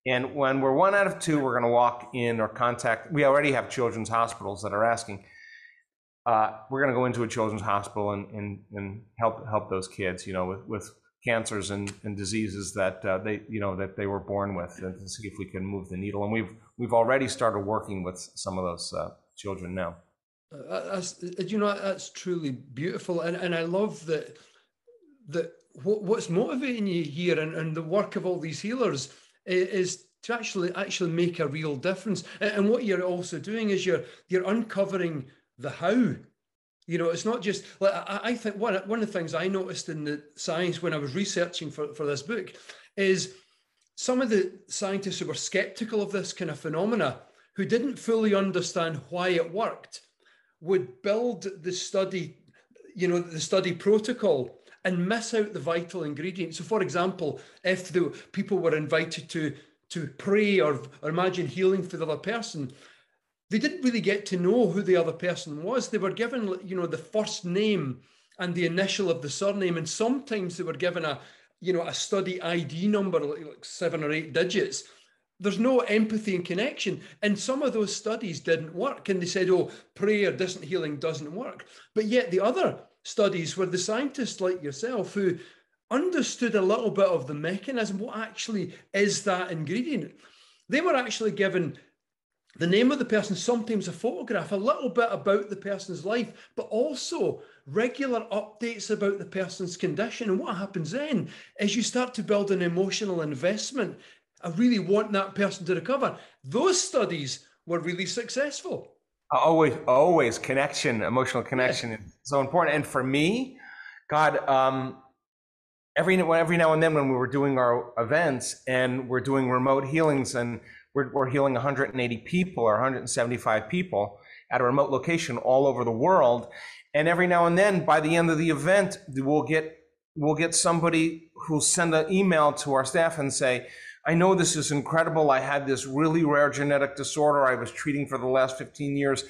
And when we're 1 out of 2, we're going to walk in or contact. We already have children's hospitals that are asking. We're going to go into a children's hospital and help those kids, with cancers and diseases that they were born with, and to see if we can move the needle. And we've already started working with some of those children now. That's truly beautiful, and I love that what's motivating you here and the work of all these healers is to actually make a real difference. And what you're also doing is you're uncovering the how. It's not just like I think one of the things I noticed in the science when I was researching for this book is some of the scientists who were skeptical of this kind of phenomena, who didn't fully understand why it worked, would build the study protocol and miss out the vital ingredients. So, for example, if the people were invited to pray or imagine healing for the other person, they didn't really get to know who the other person was. They were given, the first name and the initial of the surname, and sometimes they were given a study ID number, like 7 or 8 digits. There's no empathy and connection. And some of those studies didn't work. And they said, oh, prayer, distant healing doesn't work. But yet the other studies were the scientists like yourself who understood a little bit of the mechanism. What actually is that ingredient? They were actually given the name of the person, sometimes a photograph, a little bit about the person's life, but also regular updates about the person's condition. And what happens then is you start to build an emotional investment. I really want that person to recover. Those studies were really successful. Always connection, emotional connection is so important. And for me, God, every now and then when we were doing our events and we're doing remote healings and we're healing 180 people or 175 people at a remote location all over the world. And every now and then, by the end of the event, we'll get somebody who'll send an email to our staff and say, I know this is incredible. I had this really rare genetic disorder I was treating for the last 15 years.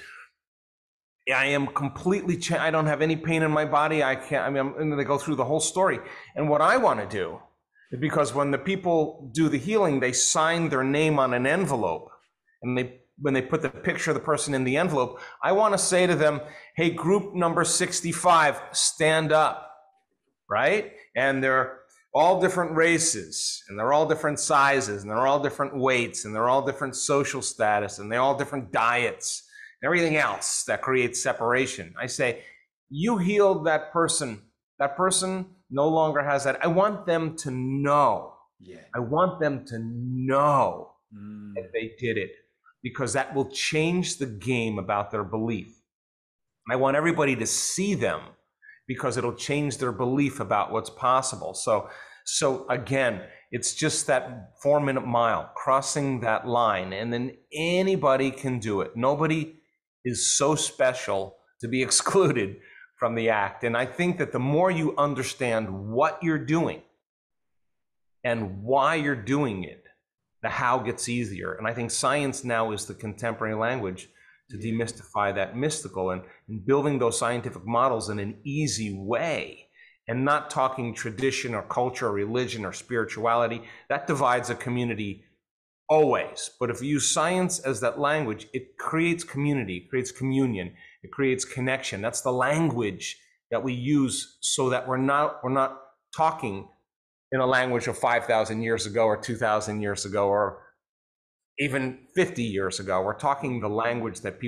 I am completely I don't have any pain in my body. And they go through the whole story. And what I want to do, because when the people do the healing, they sign their name on an envelope, and when they put the picture of the person in the envelope, I want to say to them, hey, group number 65, stand up, right? And they're all different races, and they're all different sizes, and they're all different weights, and they're all different social status, and they're all different diets, and everything else that creates separation. I say, you healed that person. That person no longer has that. I want them to know. Yeah. I want them to know that they did it, because that will change the game about their belief. I want everybody to see them, because it'll change their belief about what's possible. So again, it's just that 4-minute mile, crossing that line, and then anybody can do it. Nobody is so special to be excluded from the act. And I think that the more you understand what you're doing and why you're doing it, the how gets easier. And I think science now is the contemporary language to demystify that mystical, and building those scientific models in an easy way, and not talking tradition or culture or religion or spirituality. That divides a community always. But if you use science as that language, it creates community, it creates communion, it creates connection. That's the language that we use, so that we're not talking in a language of 5,000 years ago or 2,000 years ago or even 50 years ago. We're talking the language that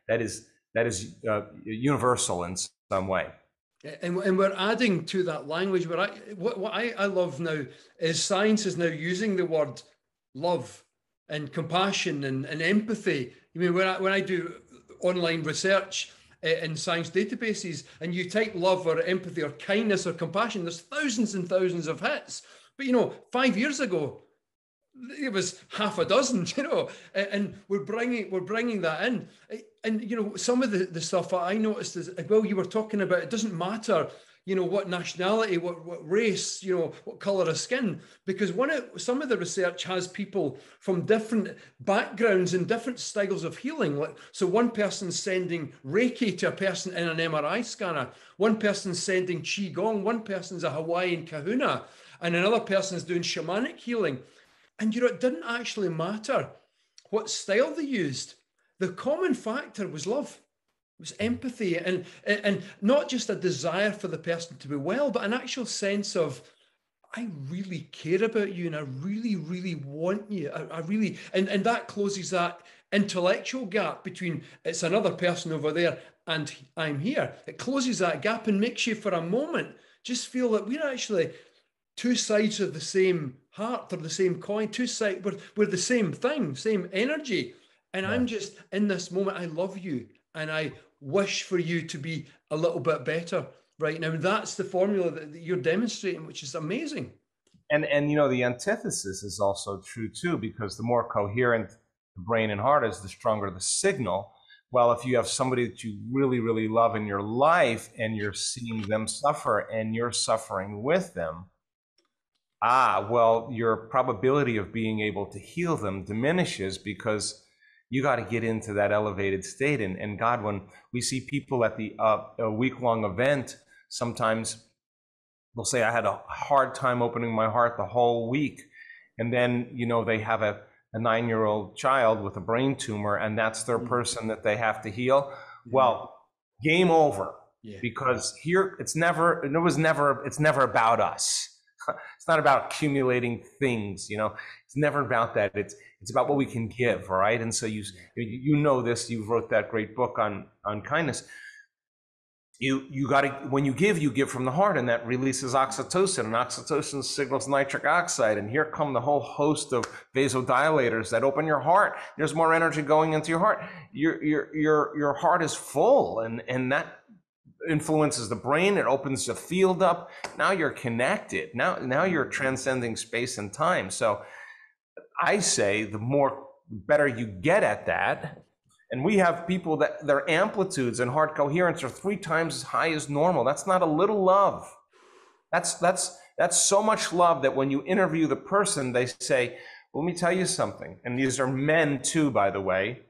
that is universal in some way. And we're adding to that language. What I love now is science is now using the word love and compassion and empathy. I mean, when I do online research in science databases, and you type love or empathy or kindness or compassion, there's thousands and thousands of hits. But 5 years ago, it was half a dozen, and we're bringing that in. And some of the stuff I noticed is, well, you were talking about, it doesn't matter what nationality, what race, what color of skin, because some of the research has people from different backgrounds and different styles of healing. So one person's sending Reiki to a person in an MRI scanner, one person's sending Qigong, one person's a Hawaiian kahuna, and another person's doing shamanic healing. And it didn't actually matter what style they used. The common factor was love. It was empathy, and not just a desire for the person to be well, but an actual sense of, I really care about you, and I really, really want you. I really, and that closes that intellectual gap between it's another person over there and I'm here. It closes that gap and makes you for a moment just feel that we're actually two sides of the same heart or the same coin, two sides, we're the same thing, same energy. And Yeah. I'm just in this moment, I love you and I wish for you to be a little bit better right now. And that's the formula that you're demonstrating, which is amazing. And you know, the antithesis is also true too, because the more coherent the brain and heart is, the stronger the signal. Well, if you have somebody that you really, really love in your life and you're seeing them suffer and you're suffering with them, well, your probability of being able to heal them diminishes because you got to get into that elevated state. And God, when we see people at the a week-long event, sometimes they'll say, I had a hard time opening my heart the whole week. And then, you know, they have a 9-year-old child with a brain tumor, and that's their person that they have to heal. Well, game over. Yeah. Because here it's never about us. It's not about accumulating things, you know. It's never about that. It's about what we can give, right? And so you know this. You wrote that great book on kindness. You got to, when you give from the heart, and that releases oxytocin, and oxytocin signals nitric oxide, and here come the whole host of vasodilators that open your heart. There's more energy going into your heart. Your heart is full, and that influences the brain. It opens the field up. Now you're connected. Now you're transcending space and time. So I say the better you get at that. And we have people that their amplitudes and heart coherence are 3 times as high as normal. That's not a little love. That's so much love that when you interview the person, they say, well, let me tell you something. And these are men too, by the way.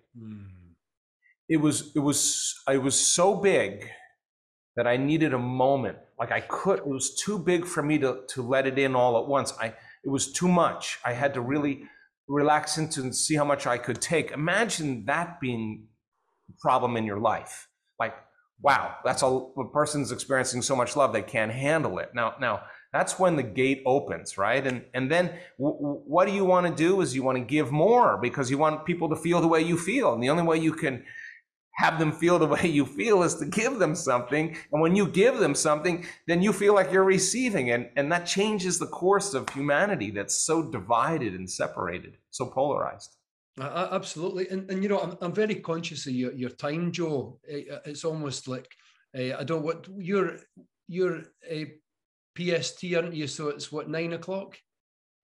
It was so big that I needed a moment. Like it was too big for me to let it in all at once. It was too much. I had to really relax into and see how much I could take. Imagine that being a problem in your life. Like, wow, that's a person's experiencing so much love, they can't handle it. Now that's when the gate opens, right? And then what do you want to do is you want to give more because you want people to feel the way you feel. And the only way you can have them feel the way you feel is to give them something. And when you give them something, then you feel like you're receiving. And that changes the course of humanity that's so divided and separated, so polarized. Absolutely. And you know, I'm very conscious of your time, Joe. It's almost like, I don't what you're PST, aren't you? So it's what, 9 o'clock?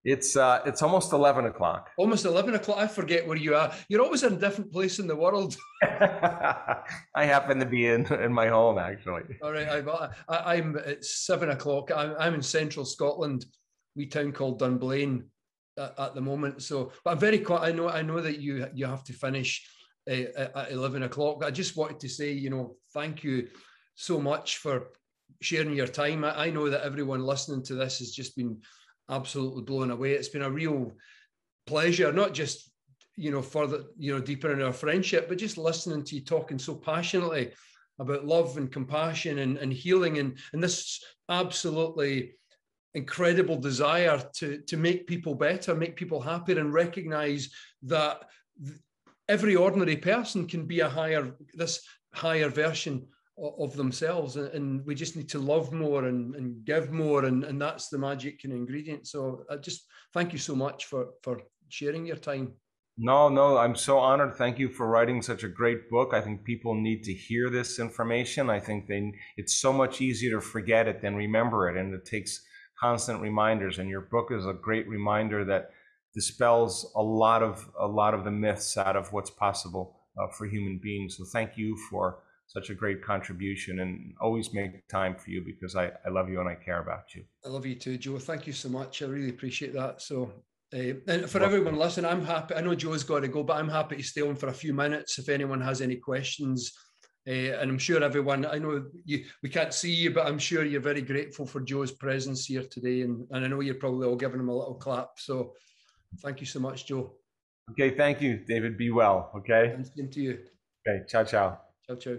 It's almost 11 o'clock. Almost 11 o'clock. I forget where you are. You're always in a different place in the world. I happen to be in my home, actually. All right. I'm at 7 o'clock. I'm in central Scotland, wee town called Dunblane at the moment. So, but I'm very, I know that you have to finish at 11 o'clock. I just wanted to say, you know, thank you so much for sharing your time. I know that everyone listening to this has just been absolutely blown away. It's been a real pleasure, not just, you know, further, you know, deeper in our friendship, but just listening to you talking so passionately about love and compassion and healing and this absolutely incredible desire to make people better, make people happier, and recognize that every ordinary person can be this higher version of themselves, and we just need to love more and give more, and that's the magic ingredient. So I just thank you so much for sharing your time. No, I'm so honored. Thank you for writing such a great book. I think people need to hear this information. I think it's so much easier to forget it than remember it, and it takes constant reminders. And your book is a great reminder that dispels a lot of the myths out of what's possible for human beings. So thank you for such a great contribution, and always make time for you because I love you and I care about you. I love you too, Joe. Thank you so much. I really appreciate that. So, and for everyone listening, I'm happy. I know Joe's got to go, but I'm happy to stay on for a few minutes if anyone has any questions. And I'm sure everyone, I know we can't see you, but I'm sure you're very grateful for Joe's presence here today. And I know you're probably all giving him a little clap. So thank you so much, Joe. Okay, thank you, David. Be well, okay? And same to you. Okay, ciao, ciao. Ciao, ciao.